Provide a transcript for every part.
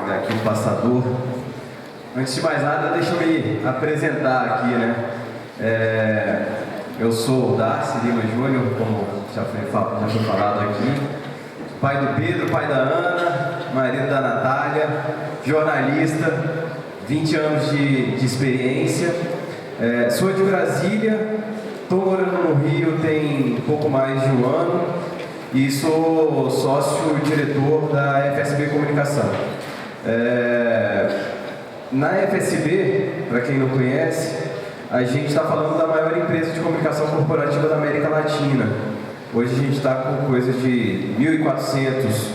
pegar aqui o passador. Antes de mais nada, deixa eu me apresentar aqui, né? Eu sou o Darcy Lima Júnior, como já foi falado aqui. Pai do Pedro, pai da Ana, marido da Natália, jornalista, 20 anos de experiência. Sou de Brasília, estou morando no Rio tem pouco mais de um ano e sou sócio-diretor da FSB Comunicação. Na FSB, para quem não conhece, a gente está falando da maior empresa de comunicação corporativa da América Latina. Hoje a gente está com coisa de 1.400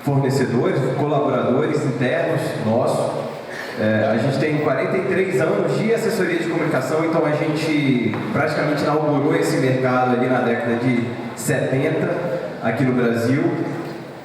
fornecedores, colaboradores internos nossos. A gente tem 43 anos de assessoria de comunicação, então a gente praticamente inaugurou esse mercado ali na década de 70 aqui no Brasil.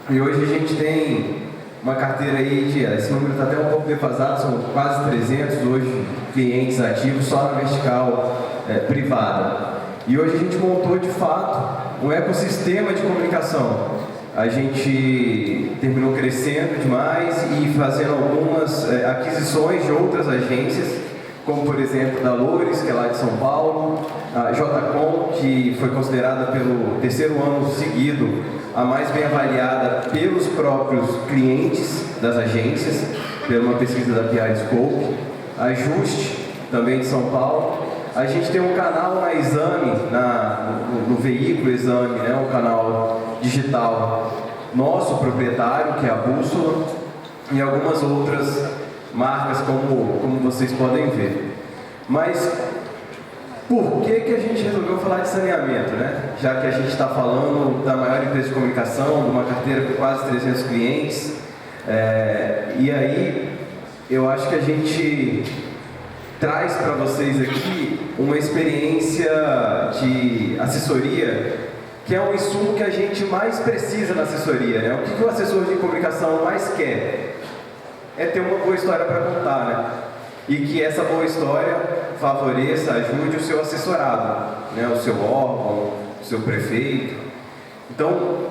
E hoje a gente tem uma carteira aí esse número está até um pouco defasado, são quase 300 hoje clientes ativos só na vertical privada. E hoje a gente montou de fato um ecossistema de comunicação. A gente terminou crescendo demais e fazendo algumas aquisições de outras agências, como por exemplo da Loures, que é lá de São Paulo, a JCom, que foi considerada pelo terceiro ano seguido a mais bem avaliada pelos próprios clientes das agências, pela uma pesquisa da PR Scope, a Juste, também de São Paulo. A gente tem um canal na Exame, no veículo Exame, né, um canal digital nosso, proprietário, que é a Bússola, e algumas outras marcas, como vocês podem ver. Mas por que a gente resolveu falar de saneamento, né? Já que a gente está falando da maior empresa de comunicação, de uma carteira com quase 300 clientes, e aí eu acho que a gente traz para vocês aqui uma experiência de assessoria, que é um insumo que a gente mais precisa na assessoria, né? O que o assessor de comunicação mais quer? É ter uma boa história para contar, né? E que essa boa história favoreça, ajude o seu assessorado, né? O seu órgão, o seu prefeito. Então,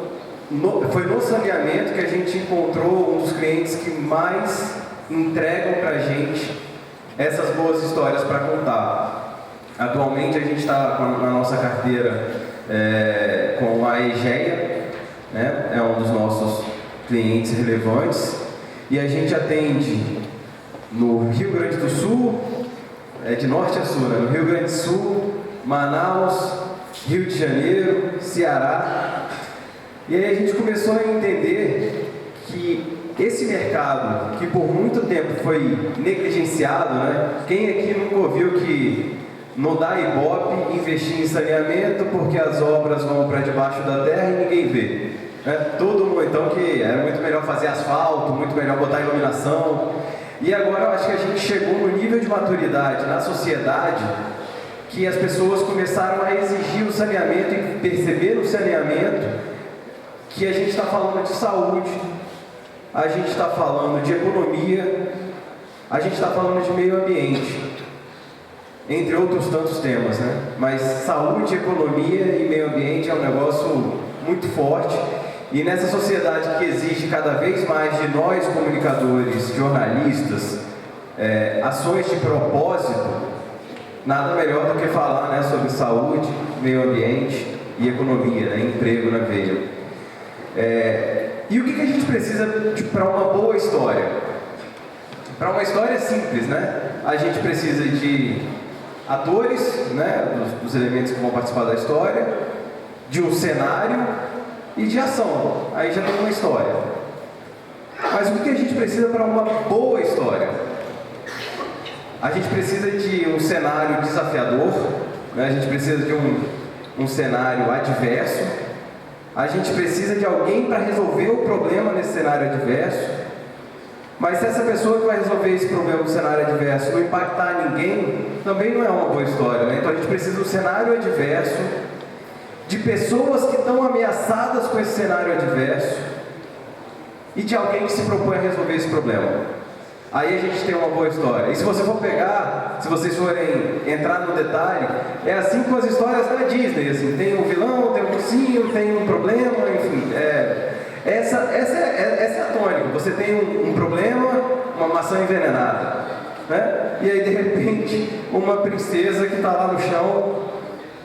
foi no saneamento que a gente encontrou um dos clientes que mais entregam para a gente essas boas histórias para contar. Atualmente a gente está na nossa carteira com a Egea, né? É um dos nossos clientes relevantes, e a gente atende no Rio Grande do Sul, de norte a sul, né? No Rio Grande do Sul, Manaus, Rio de Janeiro, Ceará. E aí a gente começou a entender que esse mercado, que por muito tempo foi negligenciado, né? Quem aqui nunca ouviu que não dá Ibope investir em saneamento porque as obras vão para debaixo da terra e ninguém vê, né? Todo mundo, então, que era muito melhor fazer asfalto, muito melhor botar iluminação. E agora eu acho que a gente chegou no nível de maturidade na sociedade que as pessoas começaram a exigir o saneamento e perceber no saneamento que a gente está falando de saúde, a gente está falando de economia, a gente está falando de meio ambiente, entre outros tantos temas, né? Mas saúde, economia e meio ambiente é um negócio muito forte. E nessa sociedade que exige cada vez mais de nós, comunicadores, jornalistas, ações de propósito, nada melhor do que falar, né, sobre saúde, meio ambiente e economia, né, emprego na veia. E o que a gente precisa para uma boa história? Para uma história simples, né? A gente precisa de atores, né, dos elementos que vão participar da história, de um cenário e de ação. Aí já tem uma história. Mas o que a gente precisa para uma boa história? A gente precisa de um cenário desafiador, né? A gente precisa de um cenário adverso. A gente precisa de alguém para resolver o problema nesse cenário adverso. Mas se essa pessoa que vai resolver esse problema no cenário adverso não impactar ninguém, também não é uma boa história, né? Então a gente precisa de um cenário adverso, de pessoas que estão ameaçadas com esse cenário adverso e de alguém que se propõe a resolver esse problema. Aí a gente tem uma boa história. E se você for pegar, se vocês forem entrar no detalhe, é assim com as histórias da Disney, assim, tem um vilão, tem um mocinho, tem um problema, enfim, Essa é a tônica. Você tem um problema, uma maçã envenenada, né? E aí de repente uma princesa que está lá no chão,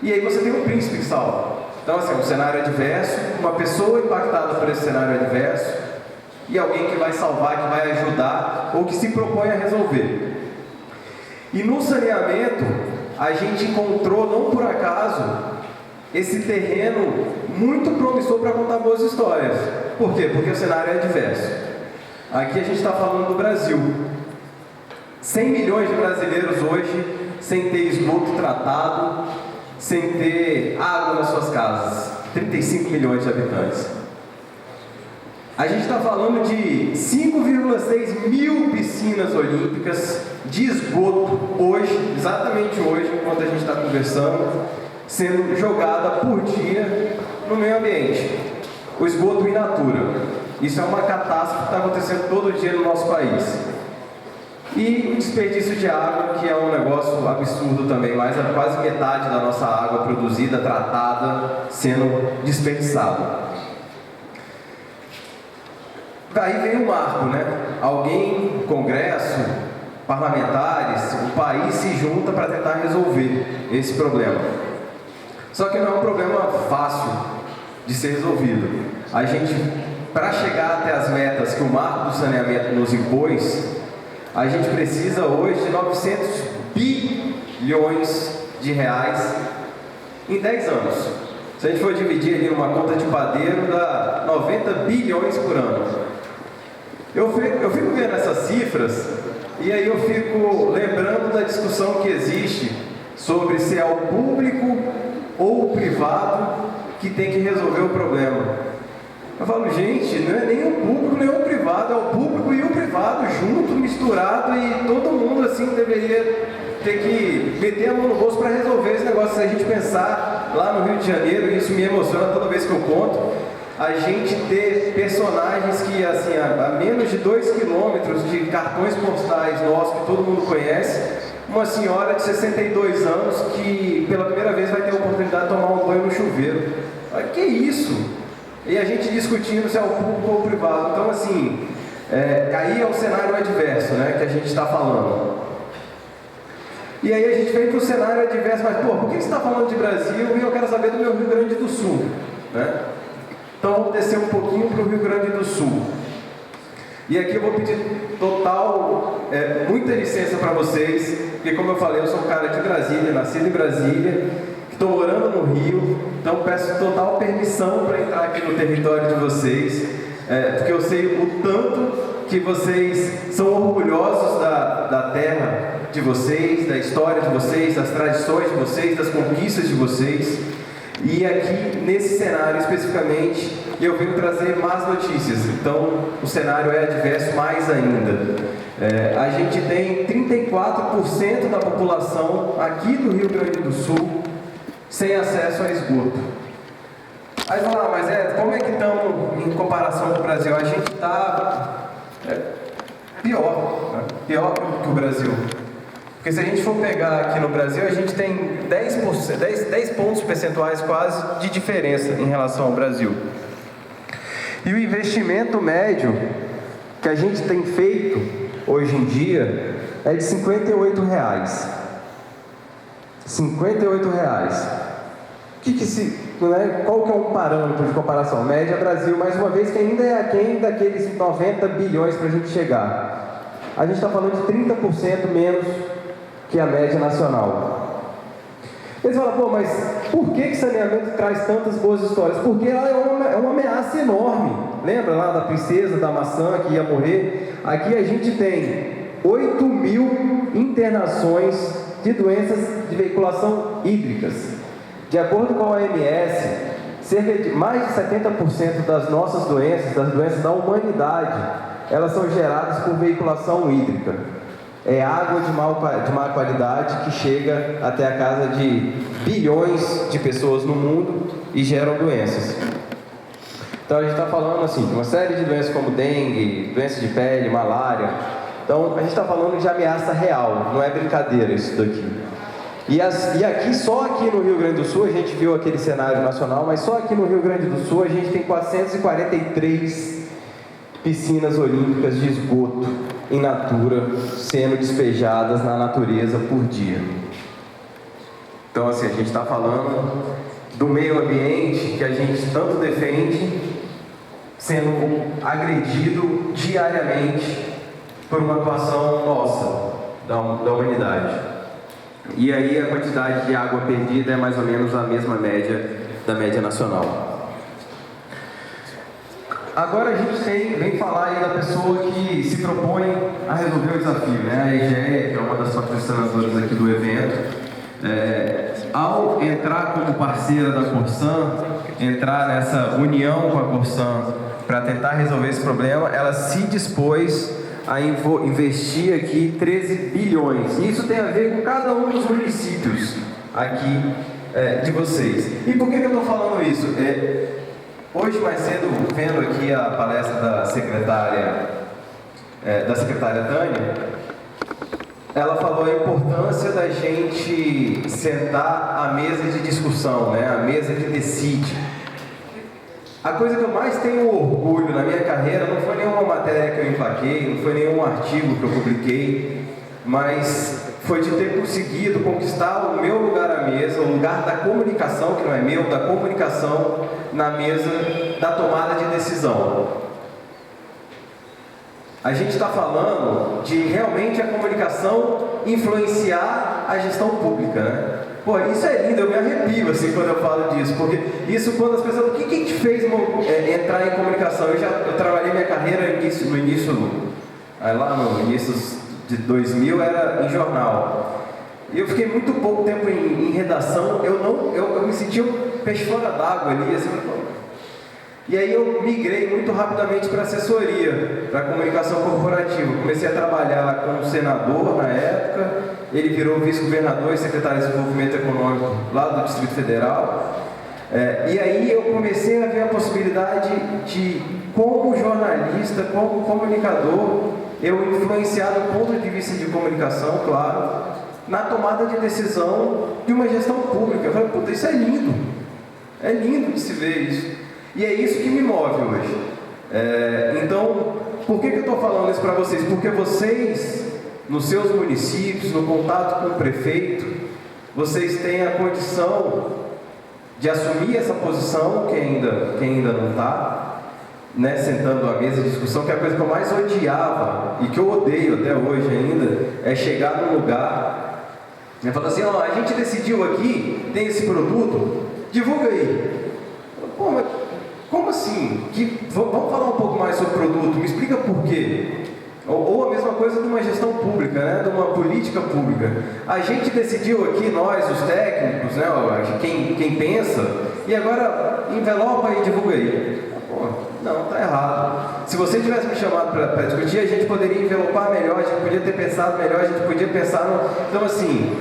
e aí você tem um príncipe que salva. Então assim, um cenário adverso, uma pessoa impactada por esse cenário adverso, e alguém que vai salvar, que vai ajudar, ou que se propõe a resolver. E no saneamento, a gente encontrou, não por acaso, esse terreno muito promissor para contar boas histórias. Por quê? Porque o cenário é adverso. Aqui a gente está falando do Brasil. 100 milhões de brasileiros hoje sem ter esgoto tratado, sem ter água nas suas casas. 35 milhões de habitantes. A gente está falando de 5,6 mil piscinas olímpicas de esgoto hoje, exatamente hoje, enquanto a gente está conversando, sendo jogada por dia no meio ambiente. O esgoto in natura. Isso é uma catástrofe que está acontecendo todo dia no nosso país. E o desperdício de água, que é um negócio absurdo também, mais quase metade da nossa água produzida, tratada, sendo desperdiçada. Daí vem o marco, né? Alguém, Congresso, parlamentares, o país se junta para tentar resolver esse problema. Só que não é um problema fácil de ser resolvido. A gente, para chegar até as metas que o marco do saneamento nos impôs, a gente precisa hoje de 900 bilhões de reais em 10 anos. Se a gente for dividir ali numa conta de padeiro, dá 90 bilhões por ano. Eu fico vendo essas cifras e aí eu fico lembrando da discussão que existe sobre se é o público ou o privado que tem que resolver o problema. Eu falo, gente, não é nem o público nem o privado, é o público e o privado junto, misturado, e todo mundo assim deveria ter que meter a mão no bolso para resolver esse negócio. Se a gente pensar lá no Rio de Janeiro, e isso me emociona toda vez que eu conto, a gente ter personagens que, assim, a menos de 2 quilômetros de cartões postais nossos, que todo mundo conhece, uma senhora de 62 anos que pela primeira vez vai ter a oportunidade de tomar um banho no chuveiro. Que isso? E a gente discutindo se é o público ou o privado. Então, assim, aí é o cenário adverso, né, que a gente está falando. E aí a gente vem para o cenário adverso, mas, por que você está falando de Brasil e eu quero saber do meu Rio Grande do Sul, né? Então, vamos descer um pouquinho para o Rio Grande do Sul. E aqui eu vou pedir muita licença para vocês, porque, como eu falei, eu sou um cara de Brasília, nascido em Brasília, estou morando no Rio, então peço total permissão para entrar aqui no território de vocês, porque eu sei o tanto que vocês são orgulhosos da terra de vocês, da história de vocês, das tradições de vocês, das conquistas de vocês. E aqui, nesse cenário especificamente, eu venho trazer más notícias. Então, o cenário é adverso mais ainda. A gente tem 34% da população aqui do Rio Grande do Sul sem acesso a esgoto. Aí vamos lá, mas como é que estamos em comparação com o Brasil? A gente está pior, né? Pior que o Brasil. Porque se a gente for pegar aqui no Brasil, a gente tem 10 pontos percentuais quase de diferença em relação ao Brasil. E o investimento médio que a gente tem feito hoje em dia é de R$58. R$58. Qual que é um parâmetro de comparação? Média Brasil, mais uma vez, que ainda é aquém daqueles 90 bilhões para a gente chegar. A gente está falando de 30% menos que a média nacional. Eles falam, mas por que saneamento traz tantas boas histórias? Porque ela é uma ameaça enorme. Lembra lá da princesa, da maçã que ia morrer? Aqui a gente tem 8 mil internações de doenças de veiculação hídricas. De acordo com a OMS, cerca de mais de 70% das nossas doenças, das doenças da humanidade, elas são geradas por veiculação hídrica. É água de má qualidade que chega até a casa de bilhões de pessoas no mundo e geram doenças. Então a gente está falando assim, de uma série de doenças como dengue, doença de pele, malária. Então a gente está falando de ameaça real, não é brincadeira isso daqui. E aqui, só aqui no Rio Grande do Sul, a gente viu aquele cenário nacional, mas só aqui no Rio Grande do Sul a gente tem 443 piscinas olímpicas de esgoto in natura sendo despejadas na natureza por dia. Então, assim, a gente está falando do meio ambiente que a gente tanto defende sendo agredido diariamente por uma atuação nossa, da humanidade. E aí a quantidade de água perdida é mais ou menos a mesma média da média nacional. Agora a gente vem falar aí da pessoa que se propõe a resolver o desafio, né? A EGEA, que é uma das patrocinadoras aqui do evento, ao entrar como parceira da Corsan, entrar nessa união com a Corsan para tentar resolver esse problema, ela se dispôs a investir aqui 13 bilhões. E isso tem a ver com cada um dos municípios aqui de vocês. E por que eu estou falando isso? Hoje, mais cedo, vendo aqui a palestra da secretária Tânia, ela falou a importância da gente sentar à mesa de discussão, né? A mesa que decide. A coisa que eu mais tenho orgulho na minha carreira não foi nenhuma matéria que eu emplaquei, não foi nenhum artigo que eu publiquei, mas foi de ter conseguido conquistar o meu lugar à mesa, o lugar da comunicação, que não é meu, da comunicação na mesa da tomada de decisão. A gente está falando de realmente a comunicação influenciar a gestão pública, né? Pô, isso é lindo, eu me arrepio assim quando eu falo disso, porque isso quando as pessoas... O que te fez entrar em comunicação? Eu trabalhei minha carreira lá no início de 2000 era em jornal. E eu fiquei muito pouco tempo em redação, eu me sentia um peixe fora d'água ali, assim. E aí eu migrei muito rapidamente para assessoria, para comunicação corporativa. Comecei a trabalhar com um senador na época, ele virou vice-governador e secretário de Desenvolvimento Econômico lá do Distrito Federal. E aí eu comecei a ver a possibilidade de, como jornalista, como comunicador, eu influenciar do ponto de vista de comunicação, claro, na tomada de decisão de uma gestão pública. Eu falei, puta, isso é lindo de se ver isso. E é isso que me move hoje. Então, por que eu estou falando isso para vocês? Porque vocês, nos seus municípios, no contato com o prefeito, vocês têm a condição de assumir essa posição, que ainda não está, né, sentando à mesa de discussão, que é a coisa que eu mais odiava, e que eu odeio até hoje ainda, é chegar num lugar e falar assim, ó, a gente decidiu aqui, tem esse produto, divulga aí. Pô, mas como assim? Vamos falar um pouco mais sobre o produto, me explica por quê. Ou a mesma coisa de uma gestão pública, né? De uma política pública. A gente decidiu aqui, nós, os técnicos, né? Quem pensa, e agora envelopa e divulga aí. Pô, não, tá errado. Se você tivesse me chamado para discutir, a gente poderia envelopar melhor, a gente podia ter pensado melhor, a gente podia pensar no... Então, assim,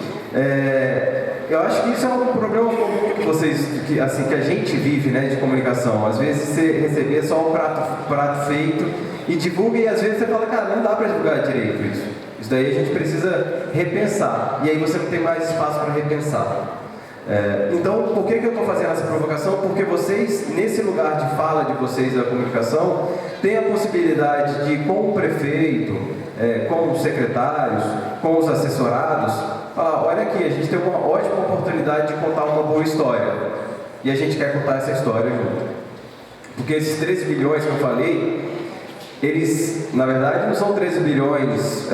eu acho que isso é um problema comum que que a gente vive, né, de comunicação. Às vezes você receber só um prato feito e divulga, e às vezes você fala, cara, não dá para divulgar direito isso. Isso daí a gente precisa repensar, e aí você não tem mais espaço para repensar. Então, por que eu estou fazendo essa provocação? Porque vocês, nesse lugar de fala de vocês da comunicação, têm a possibilidade de, com o prefeito, com os secretários, com os assessorados, falar, olha aqui, a gente tem uma ótima oportunidade de contar uma boa história, e a gente quer contar essa história junto. Porque esses 13 bilhões que eu falei, eles, na verdade, não são 13 bilhões,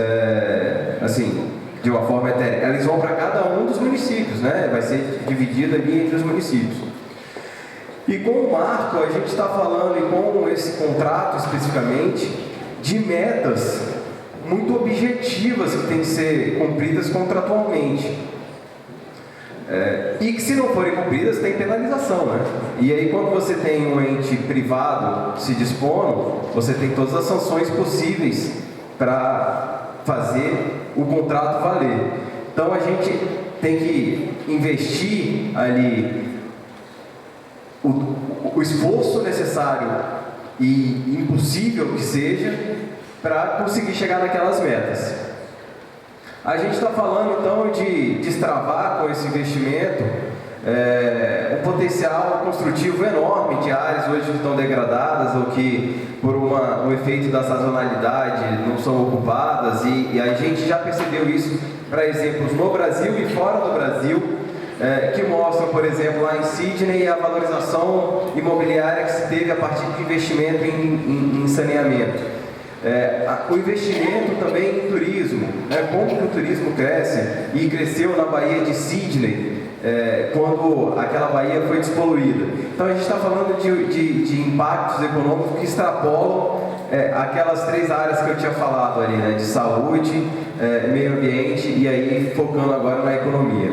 assim, de uma forma etérea. Eles vão para cada um dos municípios, né? Vai ser dividido ali entre os municípios. E com o marco, a gente está falando, e com esse contrato especificamente, de metas muito objetivas que têm que ser cumpridas contratualmente. E que, se não forem cumpridas, tem penalização, né? E aí, quando você tem um ente privado se dispondo, você tem todas as sanções possíveis para fazer o contrato valer. Então, a gente tem que investir ali o esforço necessário e impossível que seja para conseguir chegar naquelas metas. A gente está falando então de destravar com esse investimento um potencial construtivo enorme de áreas hoje que estão degradadas ou que por um efeito da sazonalidade não são ocupadas, e a gente já percebeu isso para exemplos no Brasil e fora do Brasil, que mostram, por exemplo, lá em Sydney, a valorização imobiliária que se teve a partir de investimento em saneamento. O investimento também em turismo, como que o turismo cresce e cresceu na Baía de Sydney, quando aquela baía foi despoluída. Então a gente está falando de impactos econômicos que extrapolam aquelas 3 áreas que eu tinha falado ali, né, de saúde, meio ambiente e aí focando agora na economia.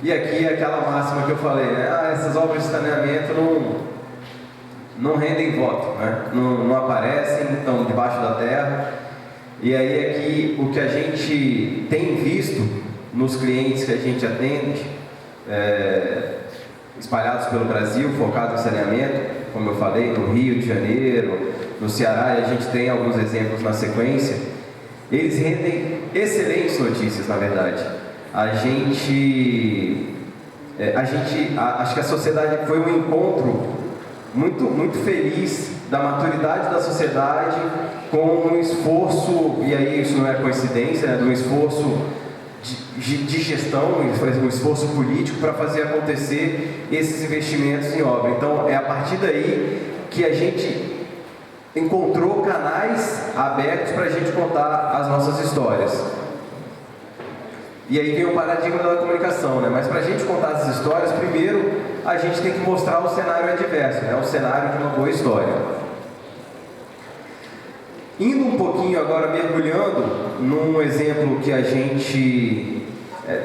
E aqui é aquela máxima que eu falei, né, essas obras de saneamento não rendem voto, né? Não aparecem, estão debaixo da terra. E aí aqui o que a gente tem visto nos clientes que a gente atende, espalhados pelo Brasil, focados em saneamento, como eu falei, no Rio de Janeiro, no Ceará, e a gente tem alguns exemplos na sequência, eles rendem excelentes notícias, na verdade. Acho que a sociedade foi um encontro muito feliz da maturidade da sociedade com um esforço, e aí isso não é coincidência, né, de um esforço de gestão, um esforço político para fazer acontecer esses investimentos em obra. Então é a partir daí que a gente encontrou canais abertos para a gente contar as nossas histórias. E aí vem o paradigma da comunicação, né? Mas para a gente contar essas histórias, primeiro a gente tem que mostrar o cenário adverso, né? O cenário de uma boa história. Indo um pouquinho agora, mergulhando num exemplo que a gente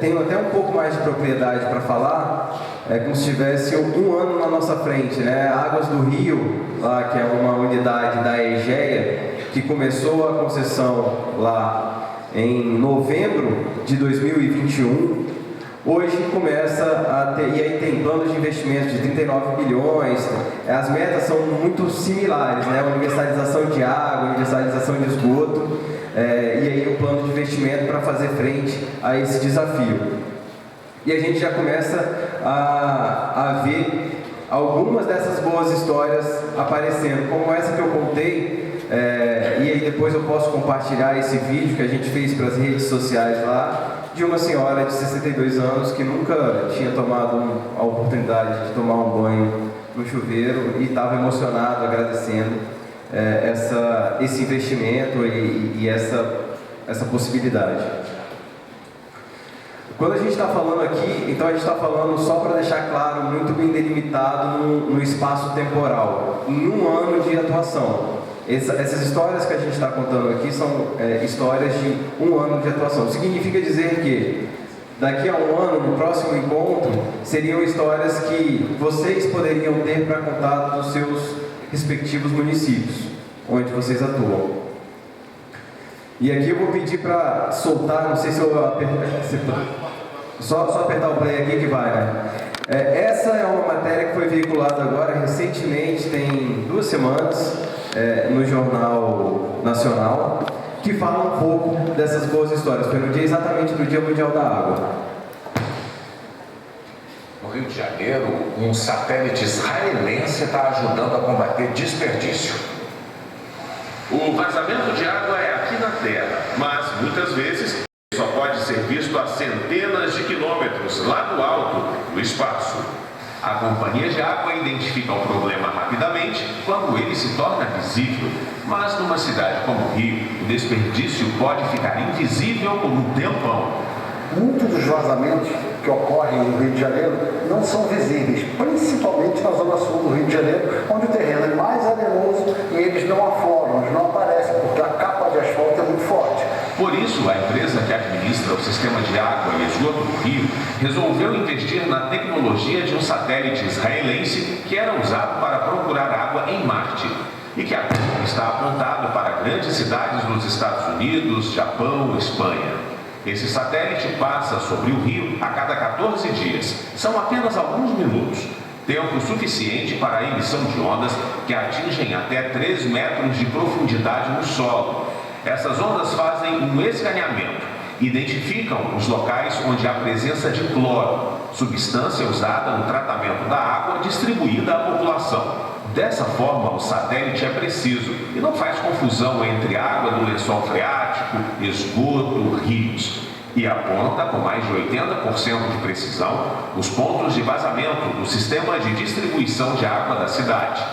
tem até um pouco mais de propriedade para falar, como se tivesse um ano na nossa frente, né? Águas do Rio, lá, que é uma unidade da EGEA, que começou a concessão lá em novembro de 2021, hoje começa a ter, e aí tem planos de investimento de 39 bilhões, as metas são muito similares, né? Universalização de água, universalização de esgoto, e aí o plano de investimento para fazer frente a esse desafio. E a gente já começa a ver algumas dessas boas histórias aparecendo, como essa que eu contei. E aí depois eu posso compartilhar esse vídeo que a gente fez para as redes sociais lá, de uma senhora de 62 anos que nunca tinha tomado a oportunidade de tomar um banho no chuveiro e estava emocionado, agradecendo esse investimento e essa possibilidade. Quando a gente está falando aqui, então a gente está falando, só para deixar claro, muito bem delimitado no espaço temporal, em um ano de atuação. Essas histórias que a gente está contando aqui são histórias de um ano de atuação. Significa dizer que daqui a um ano, no próximo encontro, seriam histórias que vocês poderiam ter para contar dos seus respectivos municípios, onde vocês atuam. E aqui eu vou pedir para soltar, não sei se eu apertar, só apertar o play aqui que vai, né? Essa é uma matéria que foi veiculada agora recentemente, tem 2 semanas, no Jornal Nacional, que fala um pouco dessas boas histórias. Foi exatamente no Dia Mundial da Água. No Rio de Janeiro, um satélite israelense está ajudando a combater desperdício. O vazamento de água é aqui na Terra, mas muitas vezes só pode ser visto a centenas de quilômetros lá no alto, no espaço. A companhia de água identifica o problema rapidamente quando ele se torna visível. Mas numa cidade como o Rio, o desperdício pode ficar invisível por um tempão. Muitos dos vazamentos que ocorrem no Rio de Janeiro não são visíveis, principalmente na zona sul do Rio de Janeiro, onde o terreno é mais arenoso e eles não afloram, eles não aparecem, porque a capa de asfalto é muito forte. Por isso, a empresa que administra o sistema de água e esgoto do Rio resolveu investir na tecnologia de um satélite israelense que era usado para procurar água em Marte e que agora está apontado para grandes cidades nos Estados Unidos, Japão e Espanha. Esse satélite passa sobre o rio a cada 14 dias. São apenas alguns minutos. Tempo suficiente para a emissão de ondas que atingem até 3 metros de profundidade no solo. Essas ondas fazem um escaneamento, identificam os locais onde há presença de cloro, substância usada no tratamento da água distribuída à população. Dessa forma, o satélite é preciso e não faz confusão entre água do lençol freático, esgoto, rios. E aponta com mais de 80% de precisão os pontos de vazamento do sistema de distribuição de água da cidade.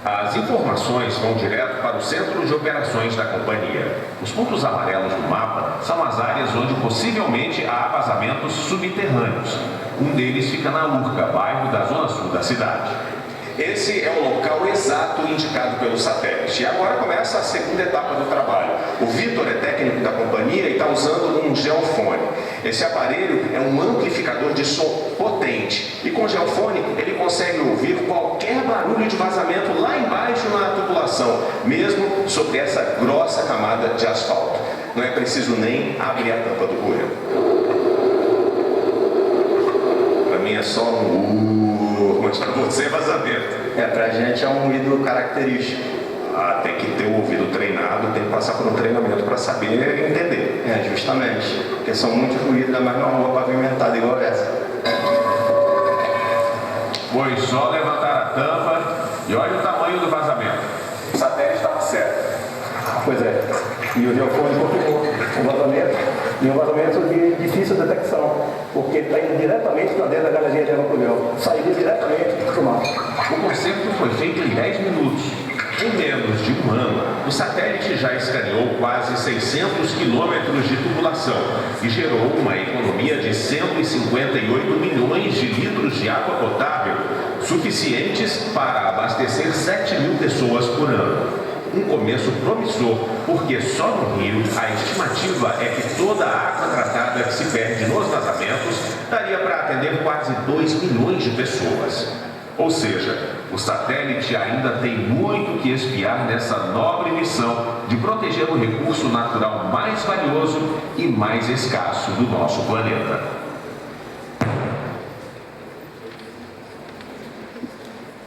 As informações vão direto para o centro de operações da companhia. Os pontos amarelos no mapa são as áreas onde possivelmente há vazamentos subterrâneos. Um deles fica na Urca, bairro da zona sul da cidade. Esse é o local exato indicado pelo satélite. E agora começa a segunda etapa do trabalho. O Vitor é técnico da companhia e está usando um geofone. Esse aparelho é um amplificador de som potente. E com o geofone ele consegue ouvir qualquer barulho de vazamento lá embaixo na tubulação, mesmo sobre essa grossa camada de asfalto. Não é preciso nem abrir a tampa do bueiro. Para mim é só mas para você é vazamento. Pra gente é um ruído característico. Tem que ter o ouvido treinado, tem que passar por um treinamento para saber e entender. Justamente. Porque são muitos ruídos, ainda mais numa rua pavimentada igual essa. Foi só levantar a tampa e olha o tamanho do vazamento. O satélite estava certo. Pois é. E o geofone confirmou o vazamento. E um vazamento de difícil detecção, porque está indo diretamente para dentro da galeria de água pluvial. Sairia diretamente do mar. O concerto foi feito em 10 minutos. Em menos de um ano, o satélite já escaneou quase 600 quilômetros de tubulação e gerou uma economia de 158 milhões de litros de água potável, suficientes para abastecer 7 mil pessoas por ano. Um começo promissor, porque só no Rio a estimativa é que toda a água tratada que se perde nos vazamentos daria para atender quase 2 milhões de pessoas. Ou seja, o satélite ainda tem muito que espiar nessa nobre missão de proteger o recurso natural mais valioso e mais escasso do nosso planeta.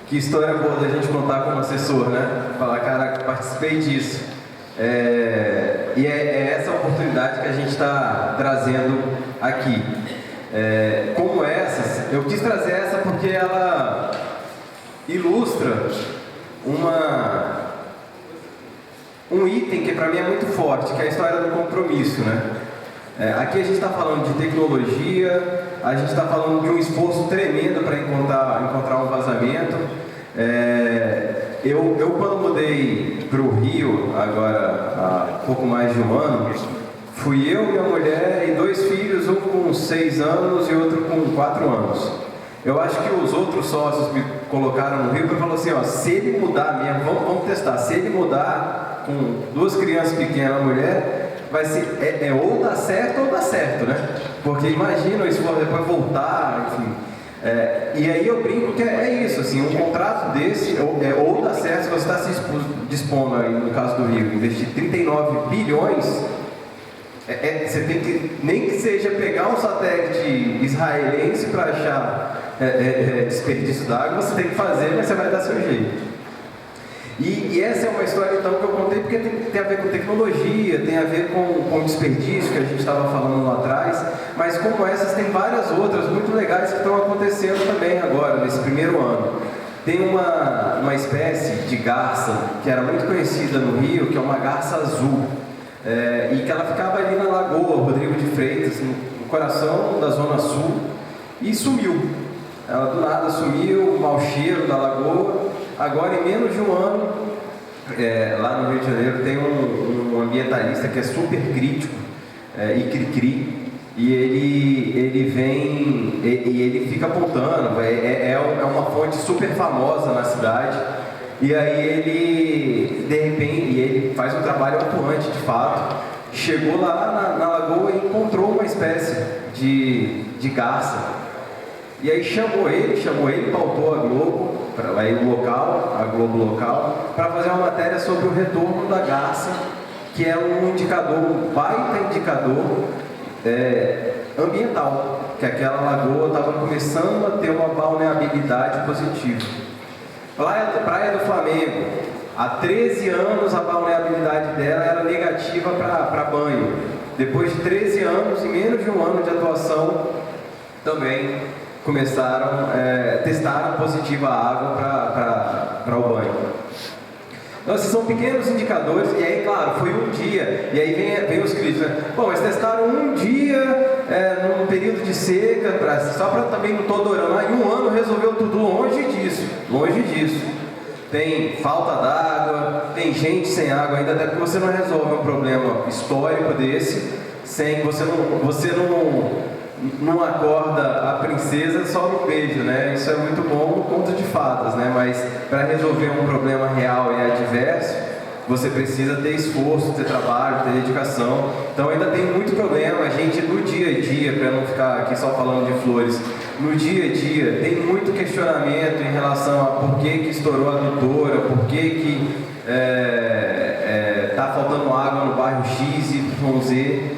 Que história boa da gente contar como assessor, né? Falar, caraca, participei disso. E é essa oportunidade que a gente está trazendo aqui. Como essas, eu quis trazer essa porque ela ilustra um item que para mim é muito forte, que é a história do compromisso, né? Aqui a gente está falando de tecnologia, a gente está falando de um esforço tremendo para encontrar um vazamento. Eu quando mudei para o Rio, agora há pouco mais de um ano, fui eu, minha mulher e 2 filhos, um com 6 anos e outro com 4 anos. Eu acho que os outros sócios me colocaram no Rio e falaram assim, se ele mudar mesmo, vamos testar, se ele mudar com 2 crianças pequenas, a mulher, vai ser, ou dá certo, né? Porque imagina isso depois voltar, enfim. E aí eu brinco que é isso, assim, um contrato desse, ou dá certo, se você está se dispondo aí, no caso do Rio, investir 39 bilhões, você tem que, nem que seja pegar um satélite israelense para achar desperdício d'água, você tem que fazer, mas você vai dar seu jeito. E essa é uma história então que eu contei porque tem a ver com tecnologia, tem a ver com o desperdício que a gente estava falando lá atrás, mas como essas tem várias outras muito legais que estão acontecendo também agora, nesse primeiro ano. Tem uma espécie de garça que era muito conhecida no Rio, que é uma garça azul, e que ela ficava ali na Lagoa Rodrigo de Freitas, no coração da Zona Sul, e sumiu. Ela do nada sumiu, o mau cheiro da lagoa. Agora, em menos de um ano, lá no Rio de Janeiro, tem um ambientalista que é super crítico e cri-cri, e ele vem e ele fica apontando, é uma fonte super famosa na cidade, e aí ele, de repente, ele faz um trabalho atuante de fato, chegou lá na lagoa e encontrou uma espécie de garça. E aí chamou ele, pautou a Globo, a Globo local, para fazer uma matéria sobre o retorno da garça, que é um indicador, um baita indicador ambiental, que aquela lagoa estava começando a ter uma balneabilidade positiva. Praia do Flamengo, há 13 anos a balneabilidade dela era negativa para banho. Depois de 13 anos, em menos de um ano de atuação, também testaram positiva a água para o banho. Então, esses são pequenos indicadores, e aí, claro, foi um dia, e aí vem os críticos, né? Bom, mas testaram um dia, num período de seca, só para também não estou adorando, em um ano resolveu tudo. Longe disso. Tem falta d'água, tem gente sem água ainda, até porque você não resolve um problema histórico desse, sem você não acorda a princesa só no beijo, né? Isso é muito bom no conto de fadas, né? Mas para resolver um problema real e adverso, você precisa ter esforço, ter trabalho, ter dedicação. Então ainda tem muito problema. A gente no dia a dia, para não ficar aqui só falando de flores, no dia a dia tem muito questionamento em relação a por que estourou a adutora, por que tá faltando água no bairro X, Y, Z.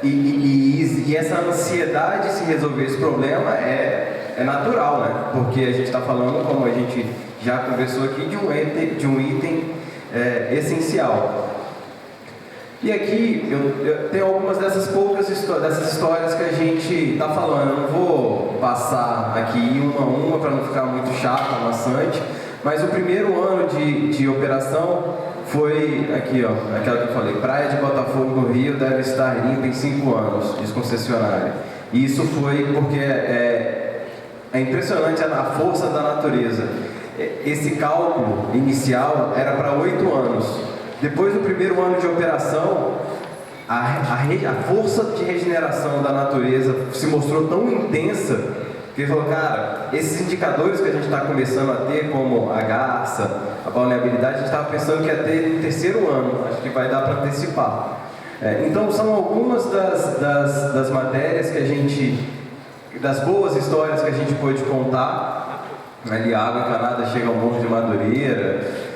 E essa ansiedade de se resolver esse problema é natural, né? Porque a gente está falando, como a gente já conversou aqui, de um item essencial. E aqui eu tenho algumas dessas poucas histórias que a gente está falando. Eu não vou passar aqui uma a uma para não ficar muito chato, amassante, mas o primeiro ano de operação foi aqui, ó, aquela que eu falei, Praia de Botafogo no Rio deve estar limpa em 5 anos, diz concessionária. E isso foi porque é impressionante a força da natureza. Esse cálculo inicial era para 8 anos. Depois do primeiro ano de operação, a força de regeneração da natureza se mostrou tão intensa que ele falou, cara, esses indicadores que a gente está começando a ter, como a garça, a balneabilidade, a gente estava pensando que ia ter no terceiro ano, acho que vai dar para antecipar. Então são algumas das matérias que a gente, das boas histórias que a gente pôde contar. Ali a água encanada chega ao Morro de Madureira,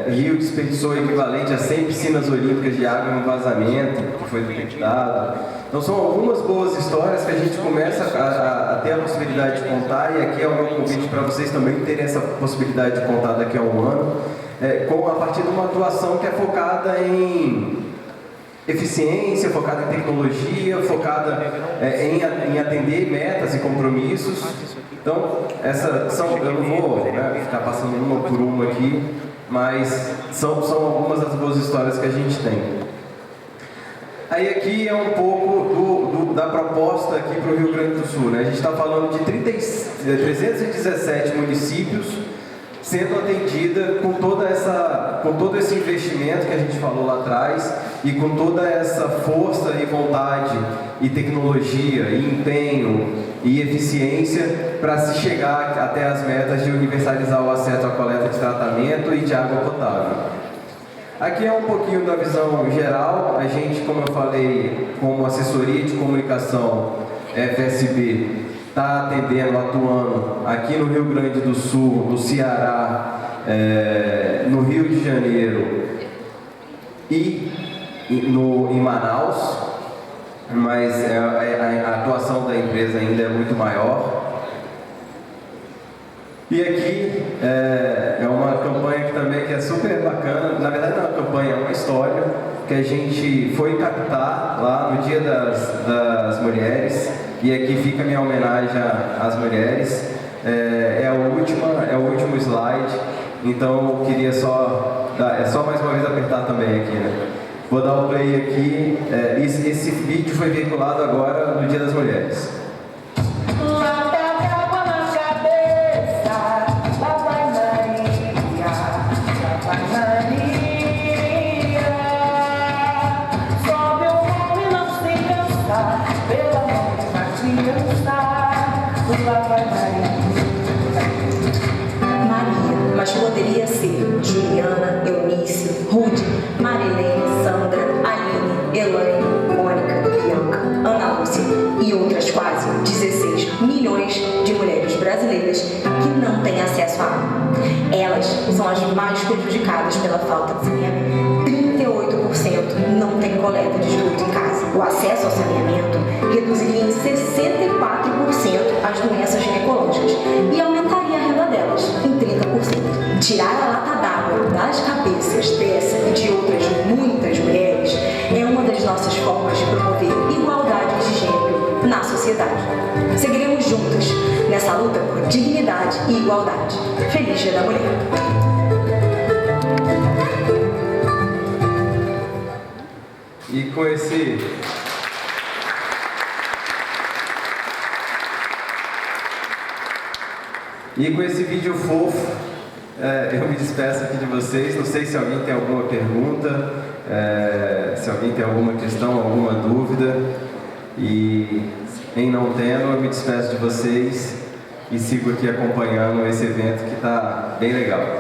Rio desperdiçou o equivalente a 100 piscinas olímpicas de água em um vazamento que foi detectado. Então são algumas boas histórias que a gente começa a ter a possibilidade de contar, e aqui é o meu convite para vocês também terem essa possibilidade de contar daqui a um ano, a partir de uma atuação que é focada em eficiência, focada em tecnologia, focada em atender metas e compromissos. Então, eu não vou ficar passando uma por uma aqui, mas são algumas das boas histórias que a gente tem. Aí aqui é um pouco da proposta aqui para o Rio Grande do Sul, né? A gente está falando de 317 municípios sendo atendida com todo esse investimento que a gente falou lá atrás, e com toda essa força e vontade e tecnologia e empenho e eficiência para se chegar até as metas de universalizar o acesso à coleta de tratamento e de água potável. Aqui é um pouquinho da visão geral. A gente, como eu falei, como assessoria de comunicação FSB, está atendendo, atuando aqui no Rio Grande do Sul, no Ceará, no Rio de Janeiro e em Manaus, mas a atuação da empresa ainda é muito maior. E aqui é uma campanha que também é super bacana. Na verdade não é uma campanha, é uma história que a gente foi captar lá no Dia das Mulheres, e aqui fica a minha homenagem às mulheres. É o último slide, então eu queria só mais uma vez apertar também aqui, né? Vou dar o play aqui. Esse vídeo foi veiculado agora no Dia das Mulheres. Maria, mas poderia ser Juliana, Eunice, Rude, Marilene, Sandra, Aline, Elaine, Mônica, Bianca, Ana Lúcia e outras quase 16 milhões de mulheres brasileiras que não têm acesso à água. Elas são as mais prejudicadas pela falta de saneamento. 38% não tem coleta de esgoto em casa. O acesso ao saneamento reduziria em 64% as doenças ginecológicas e aumentaria a renda delas em 30%. Tirar a lata d'água das Seguiremos juntos nessa luta por dignidade e igualdade. Feliz Dia da Mulher! E com esse vídeo fofo, eu me despeço aqui de vocês. Não sei se alguém tem alguma pergunta, se alguém tem alguma questão, alguma dúvida. E em não tendo, eu me despeço de vocês e sigo aqui acompanhando esse evento que está bem legal.